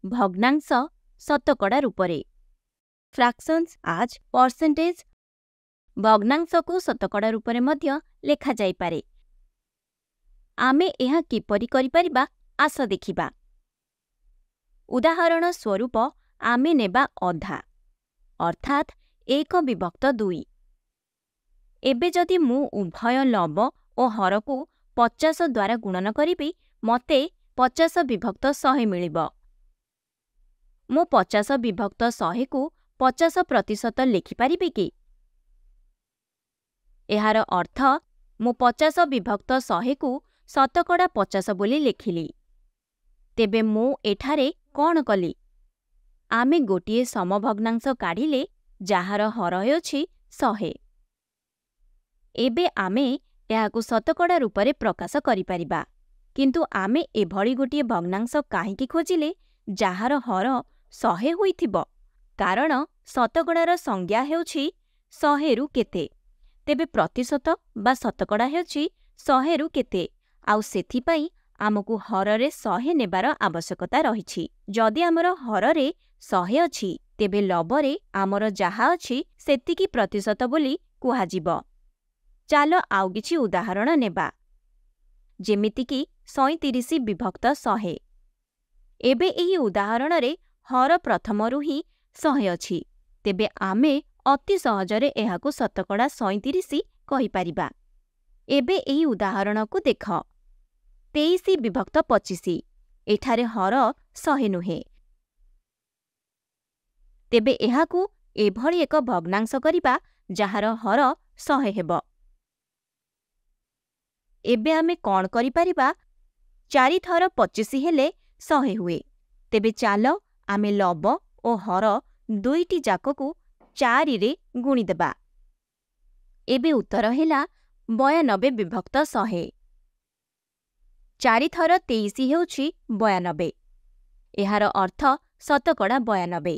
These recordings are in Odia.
ଭଗ୍ନାଂଶ ଶତକଡ଼ା ରୂପରେ। ଫ୍ରାକ୍ସନ୍ସ ଆଜ୍ ପରସେଣ୍ଟେଜ ଭଗ୍ନାଂଶକୁ ଶତକଡ଼ା ରୂପରେ ମଧ୍ୟ ଲେଖାଯାଇପାରେ। ଆମେ ଏହା କିପରି କରିପାରିବା ଆସ ଦେଖିବା। ଉଦାହରଣ ସ୍ୱରୂପ ଆମେ ନେବା ଅଧା ଅର୍ଥାତ୍ 1/2। ଏବେ ଯଦି ମୁଁ ଉଭୟ ଲବ ଓ ହରକୁ 50 ଦ୍ୱାରା ଗୁଣନ କରିବି ମୋତେ 50/100 ମିଳିବ। ମୁଁ 50/100କୁ 50% ଲେଖିପାରିବି କି? ଏହାର ଅର୍ଥ ମୁଁ 50/100କୁ ଶତକଡ଼ା 50 ବୋଲି ଲେଖିଲି। ତେବେ ମୁଁ ଏଠାରେ କ'ଣ କଲି? ଆମେ ଗୋଟିଏ ସମଭଗ୍ନାଂଶ କାଢ଼ିଲେ ଯାହାର ହର ହେଉଛି 100। ଏବେ ଆମେ ଏହାକୁ ଶତକଡ଼ା ରୂପରେ ପ୍ରକାଶ କରିପାରିବା। କିନ୍ତୁ ଆମେ ଏଭଳି ଗୋଟିଏ ଭଗ୍ନାଂଶ କାହିଁକି ଖୋଜିଲେ ଯାହାର ହର 100 ହୋଇଥିବ? କାରଣ ଶତକଡ଼ାର ସଂଜ୍ଞା ହେଉଛି 100ରୁ କେତେ। ତେବେ ପ୍ରତିଶତ ବା ଶତକଡ଼ା ହେଉଛି 100ରୁ କେତେ, ଆଉ ସେଥିପାଇଁ ଆମକୁ ହରରେ 100 ନେବାର ଆବଶ୍ୟକତା ରହିଛି। ଯଦି ଆମର ହରରେ 100 ଅଛି ତେବେ ଲବରେ ଆମର ଯାହା ଅଛି ସେତିକି ପ୍ରତିଶତ ବୋଲି କୁହାଯିବ। ଚାଲ ଆଉ କିଛି ଉଦାହରଣ ନେବା, ଯେମିତିକି 37/100। ଏବେ ଏହି ଉଦାହରଣରେ ହର ପ୍ରଥମରୁ ହିଁ 100 ଅଛି। ତେବେ ଆମେ ଅତି ସହଜରେ ଏହାକୁ ଶତକଡ଼ା 37 କହିପାରିବା। ଏବେ ଏହି ଉଦାହରଣକୁ ଦେଖ। 23/25 ଏଠାରେ ହର 100 ନୁହେଁ। ତେବେ ଏହାକୁ ଏଭଳି ଏକ ଭଗ୍ନାଂଶ କରିବା ଯାହାର ହର 100 ହେବ। ଏବେ ଆମେ କ'ଣ କରିପାରିବା? 4 ଥର 25 ହେଲେ 100 ହୁଏ। ତେବେ ଚାଲ ଆମେ ଲବ ଓ ହର ଦୁଇଟି ଯାକକୁ 4ରେ ଗୁଣିଦେବା। ଏବେ ଉତ୍ତର ହେଲା 92/100। 4 ଥର 23 ହେଉଛି 92। ଏହାର ଅର୍ଥ ଶତକଡ଼ା 92।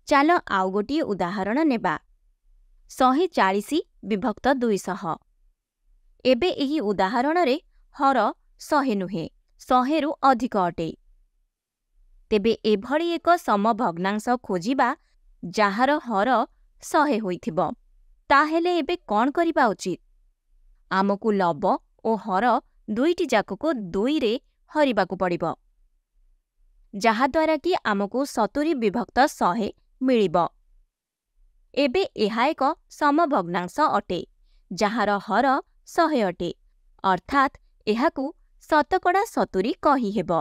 ଚାଲ ଆଉ ଗୋଟିଏ ଉଦାହରଣ ନେବା। 140/200। ଏବେ ଏହି ଉଦାହରଣରେ ହର 100 ନୁହେଁ, 100ରୁ ଅଧିକ ଅଟେ। ତେବେ ଏଭଳି ଏକ ସମଭଗ୍ନାଂଶ ଖୋଜିବା ଯାହାର ହର 100 ହୋଇଥିବ। ତାହେଲେ ଏବେ କ'ଣ କରିବା ଉଚିତ? ଆମକୁ ଲବ ଓ ହର ଦୁଇଟି ଯାକକୁ 2ରେ ହରିବାକୁ ପଡ଼ିବ, ଯାହାଦ୍ୱାରା କି ଆମକୁ 70/100 ମିଳିବ। ଏବେ ଏହା ଏକ ସମଭଗ୍ନାଂଶ ଅଟେ ଯାହାର ହର 100 ଅଟେ, ଅର୍ଥାତ୍ ଏହାକୁ ଶତକଡ଼ା 70 କହିହେବ।